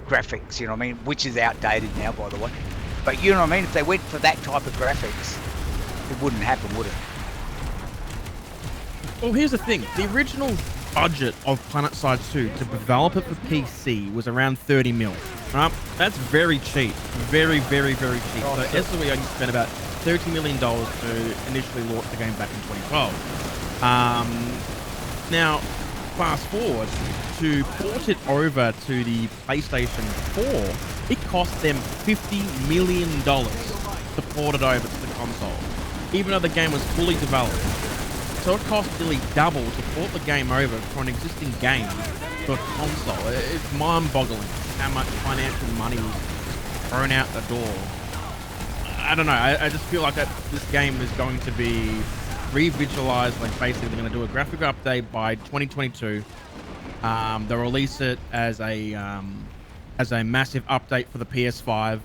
graphics, you know what I mean? Which is outdated now, by the way. But you know what I mean? If they went for that type of graphics, it wouldn't happen, would it? Well, here's the thing. The original budget of Planetside 2 to develop it for PC was around 30 mil. Right? That's very cheap. Very, very, very cheap. So SOE only spent about $30 million to initially launch the game back in 2012. Now, fast forward, to port it over to the PlayStation 4, it cost them $50 million to port it over to the console, even though the game was fully developed. So it cost nearly double to port the game over for an existing game to a console. It's mind-boggling how much financial money was thrown out the door. I don't know. I just feel like this game is going to be revisualized. Like basically, they're going to do a graphic update by 2022. They'll release it as a massive update for the PS5.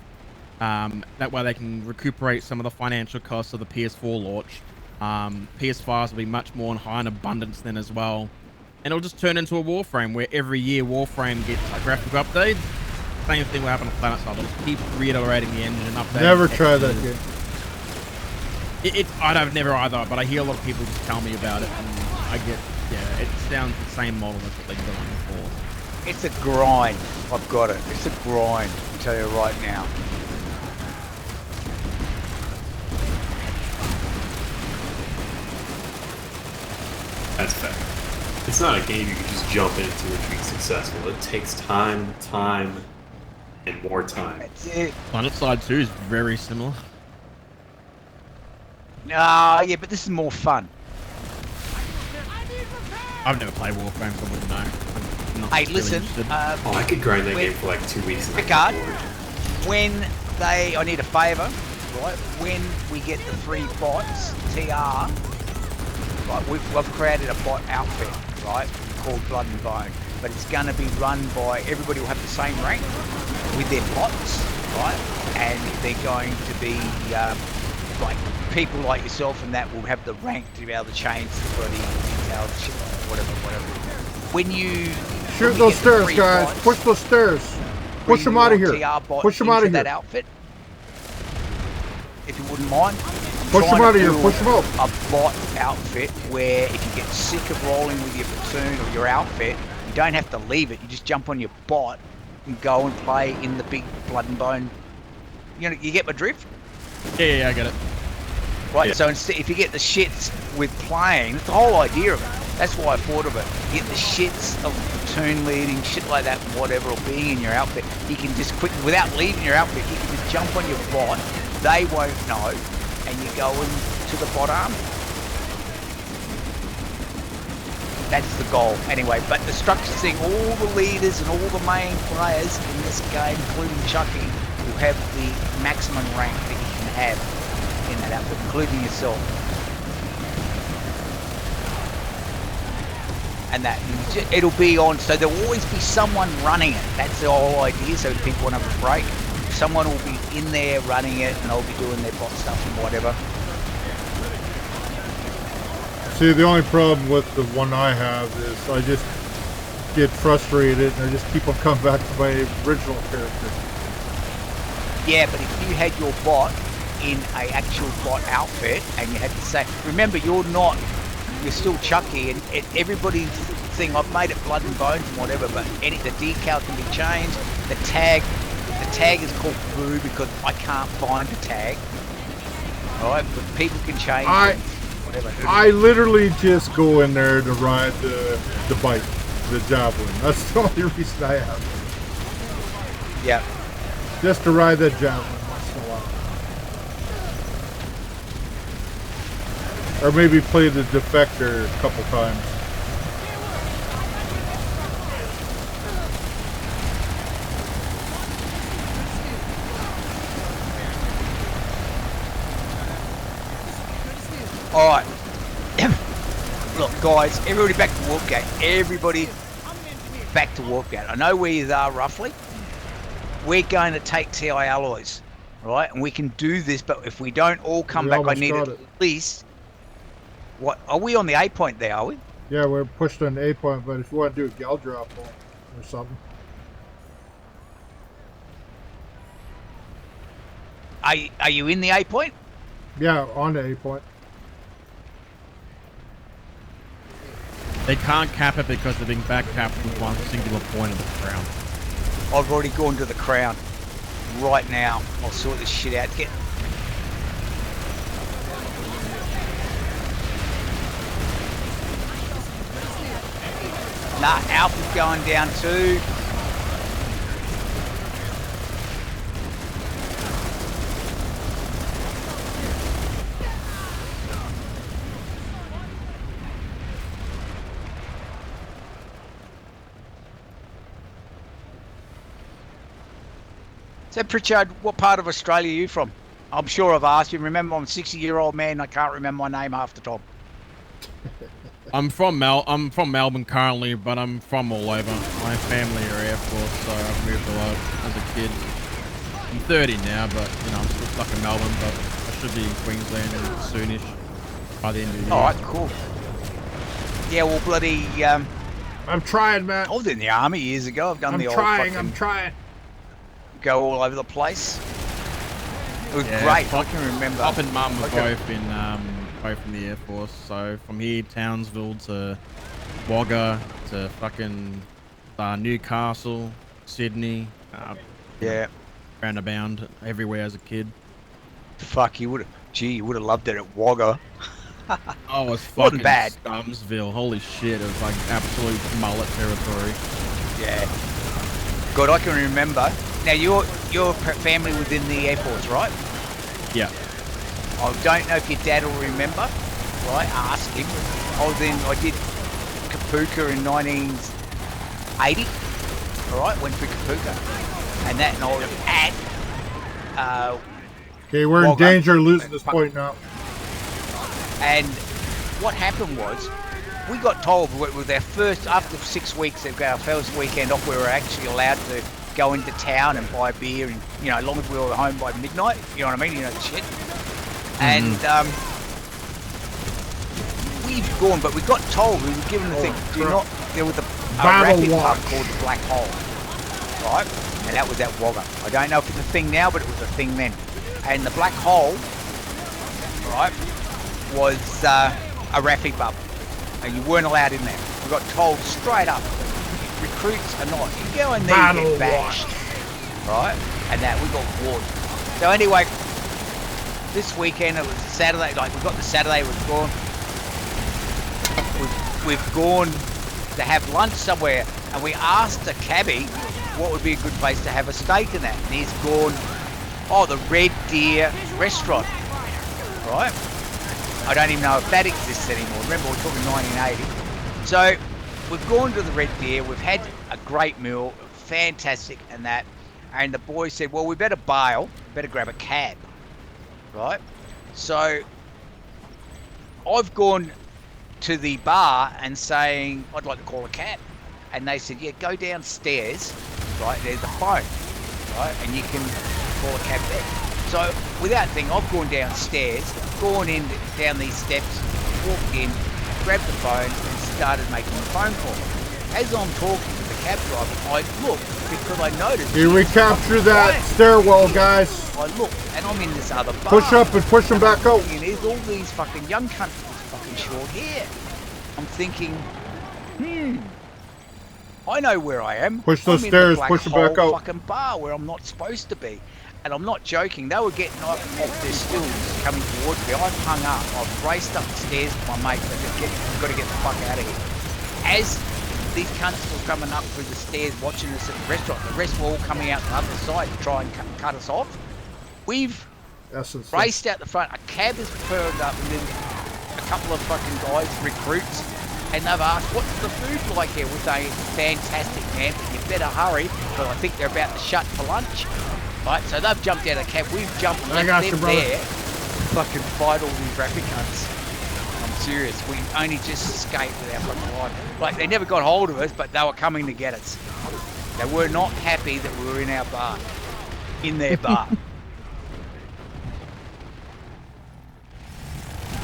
That way, they can recuperate some of the financial costs of the PS4 launch. PS5s will be much more in high in abundance then as well, and it'll just turn into a Warframe where every year Warframe gets a graphic update. Same thing will happen on Planetside. They'll just keep reiterating the engine update. Never try that game. I've never either, but I hear a lot of people just tell me about it, and I get, yeah, it sounds the same model as what they're going for. It's a grind. I've got it. It's a grind. I'll tell you right now. That's fair. It's not a game you can just jump into and be successful. It takes time, and more time. That's it. Planetside 2 is very similar. Yeah, but this is more fun. I've never played Warframe, so I wouldn't know. I'm not Hey, really listen. interested. I could grind that game for like 2 weeks. Rickard, I need a favour, right? When we get the 3 bots, TR, right, we've created a bot outfit, right, called Blood and Bone, but it's going to be run by, everybody will have the same rank with their bots, right, and they're going to be, like, people like yourself and that will have the rank to be able to change the bloody details, shit, whatever. When you... Shoot those stairs, guys. Bots, push those stairs. Push them out of here. Push them out of here. That outfit, if you wouldn't mind. Push them out of here. Push them out. A bot outfit where if you get sick of rolling with your platoon or your outfit, you don't have to leave it. You just jump on your bot and go and play in the big Blood and Bone. You know, you get my drift? Yeah, I get it. Right, yeah. so instead, if you get the shits with playing, that's the whole idea of it. That's why I thought of it. You get the shits of platoon leading, shit like that, whatever, or being in your outfit. You can just quickly, without leaving your outfit, you can just jump on your bot. They won't know, and you go into the bot army. That's the goal, anyway. But the structure thing, all the leaders and all the main players in this game, including Chucky, will have the maximum rank that you can have in that outfit, including yourself. And that it'll be on, so there'll always be someone running it. That's the whole idea. So if people want to have a break, someone will be in there running it, and they'll be doing their bot stuff and whatever. See, the only problem with the one I have is I just get frustrated and I just keep on coming back to my original character. Yeah, but if you had your bot in a actual bot outfit and you had to say, remember, you're still Chucky, and everybody's thing, I've made it Blood and Bones and whatever, but the decal can be changed. The tag is called Boo because I can't find the tag. Alright, but people can change it, whatever. I literally just go in there to ride the bike, the javelin. That's the only reason I have it. Yeah. Just to ride that javelin once in a while. Or maybe play the Defector a couple times. Alright. Look, guys, everybody back to Warpgate. Everybody back to Warpgate. I know where you are roughly. We're going to take TI alloys, right? And we can do this, but if we don't all come back, I need at least... What, are we on the A point there, are we? Yeah, we're pushed on the A point, but if you want to do a gal drop or something. Are you in the A point? Yeah, on the A point. They can't cap it because they're being back capped with one singular point of the crown. I've already gone to the crown. Right now, I'll sort this shit out. Nah, Alpha's going down too. So, Pritchard, what part of Australia are you from? I'm sure I've asked you. Remember, I'm a 60-year-old man. I can't remember my name half the time. I'm from Melbourne currently, but I'm from all over. My family are Air Force, so I've moved a lot as a kid. I'm 30 now, but you know I'm still stuck in Melbourne. But I should be in Queensland soonish by the end of the year. All right, cool. Yeah, well, bloody. I'm trying, man. I was in the army years ago. I've done I'm the old trying. fucking I'm trying. go all over the place. It was Yeah, great. Pop- I can remember. Pop and Mum were Okay. both in the Air Force. So from here, Townsville to Wagga to fucking Newcastle, Sydney, Yeah. roundabout everywhere as a kid. Fuck, you would have. Gee, you would have loved it at Wagga. Oh, it was Wasn't fucking bad. Scumsville. Holy shit, it was like absolute mullet territory. Yeah. God, I can remember. Now your family within the Air Force, right? Yeah. I don't know if your dad will remember. Right, ask him. I did Kapuka in 1980. All right, went through Kapuka, and I was at. Okay, we're in Wagga. danger of losing this point now. And what happened was, we got told with our first, after 6 weeks, our first weekend off, we were actually allowed to go into town and buy beer, and you know, as long as we were home by midnight, you know what I mean, you know the shit. And we've gone, but we got told, we were given the thing, there was a Battle rapid pub watch. called the Black Hole, right? And that was at Wagga. I don't know if it's a thing now, but it was a thing then. And the Black Hole, right, was a raffy pub, and you weren't allowed in there. We got told straight up, recruits are not. You go in there, you get bashed, right? And that we got warned. So anyway, this weekend it was Saturday. Like we got the Saturday, we've gone to have lunch somewhere, and we asked a cabbie what would be a good place to have a steak in that, and he's gone, oh, the Red Deer restaurant, right? I don't even know if that exists anymore. Remember, we're talking 1980. So we've gone to the Red Deer. We've had a great meal, fantastic, and that. And the boys said, well, we better bail, better grab a cab, right? So I've gone to the bar and saying, I'd like to call a cab. And they said, yeah, go downstairs, right? There's a phone, right? And you can call a cab there. So without thinking, I've gone downstairs, gone in down these steps, walked in, grabbed the phone, and started making the phone call. As I'm talking to the cab driver, I look because I noticed. Here we capture that stairwell, guys. I look, and I'm in this other bar. Push up and push them back out. And there's all these fucking young cunts with fucking short hair. I'm thinking, I know where I am. Push those I'm in stairs, the Black push them back Hole out. fucking bar where I'm not supposed to be. And I'm not joking. They were getting off their stools coming towards me. I've hung up. I've raced up the stairs with my mate. I said, we've got to get the fuck out of here. As these cunts were coming up through the stairs watching us at the restaurant, the rest were all coming out the other side to try and cut us off. We've raced out the front. A cab has turned up, and then a couple of fucking guys, recruits, and they've asked, what's the food like here? We're saying, it's fantastic, man, but you better hurry, because I think they're about to shut for lunch. Right, so they've jumped out of the cab, we've jumped and left them there, fucking fight all these rapid cunts. I'm serious, we only just escaped with our fucking life. Like, they never got hold of us, but they were coming to get us. They were not happy that we were in our bar, in their bar.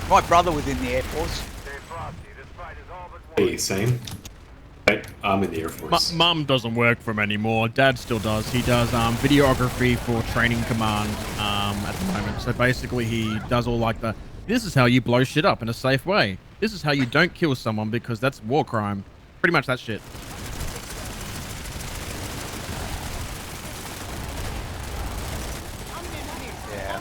My brother was in the Air Force. Hey, same. I'm in the Air Force. Mum doesn't work for him anymore. Dad still does. He does videography for Training Command at the moment. So basically, he does all like the. This is how you blow shit up in a safe way. This is how you don't kill someone because that's war crime. Pretty much that shit. Yeah.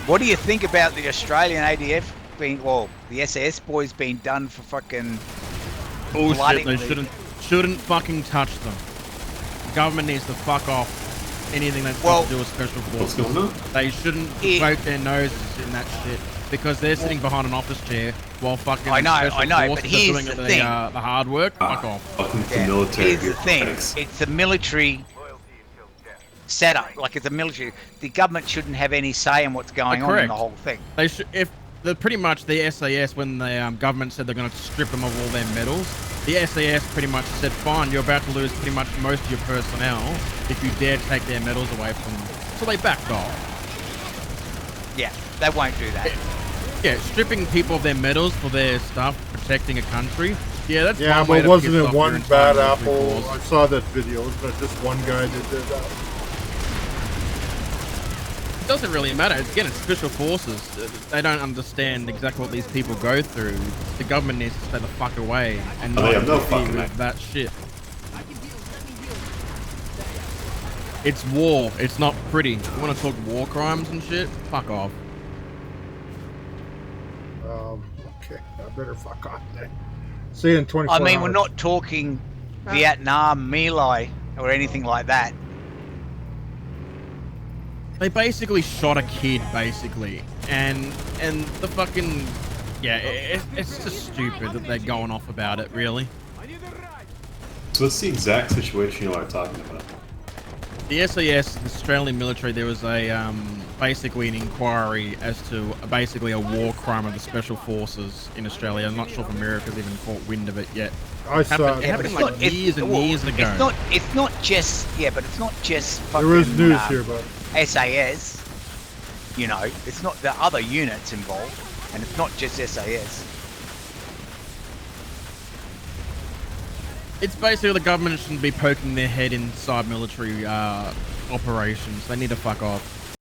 What do you think about the Australian ADF being, well, the SAS boys being done for fucking Bullshit. They bloody- shouldn't fucking touch them. The government needs to fuck off anything that's got to do with special What's forces. going on? They shouldn't poke their noses in that shit because they're sitting behind an office chair while fucking I know, special but forces here's are doing the the thing. hard work. Fuck off. Fucking Yeah, military here's the thing. bureaucrats. It's a military setup. Like, it's a military. The government shouldn't have any say in what's going on in Correct. the whole thing. They should, if the pretty much the SAS when the government said they're going to strip them of all their medals, the SAS pretty much said, "Fine, you're about to lose pretty much most of your personnel if you dare take their medals away from them." So they backed off. Yeah, they won't do that. Yeah, stripping people of their medals for their stuff, protecting a country. Yeah, that's Yeah, one way but to wasn't piss it off your one entire bad military apple? force. I saw that video. It was just one guy that did that. It doesn't really matter. Again, it's special forces. They don't understand exactly what these people go through. The government needs to stay the fuck away and Oh, not they have no interfere fucking with that shit. It's war. It's not pretty. You want to talk war crimes and shit? Fuck off. Okay, I better fuck off then. See you in 24 I mean, hours. we're not talking Vietnam, My Lai, or anything like that. They basically shot a kid, basically, and the fucking it's just stupid that they're going off about it. Really, So what's the exact situation you are talking about? the SAS, the Australian military, there was a basically an inquiry as to basically a war crime of the special forces in Australia. I'm not sure if America's even caught wind of it yet. I saw It it. happened like years and years ago. It's not just, yeah, but it's not just fucking, There is news here about it. SAS. You know, it's not the other units involved, and it's not just SAS. It's basically the government shouldn't be poking their head inside military operations. They need to fuck off.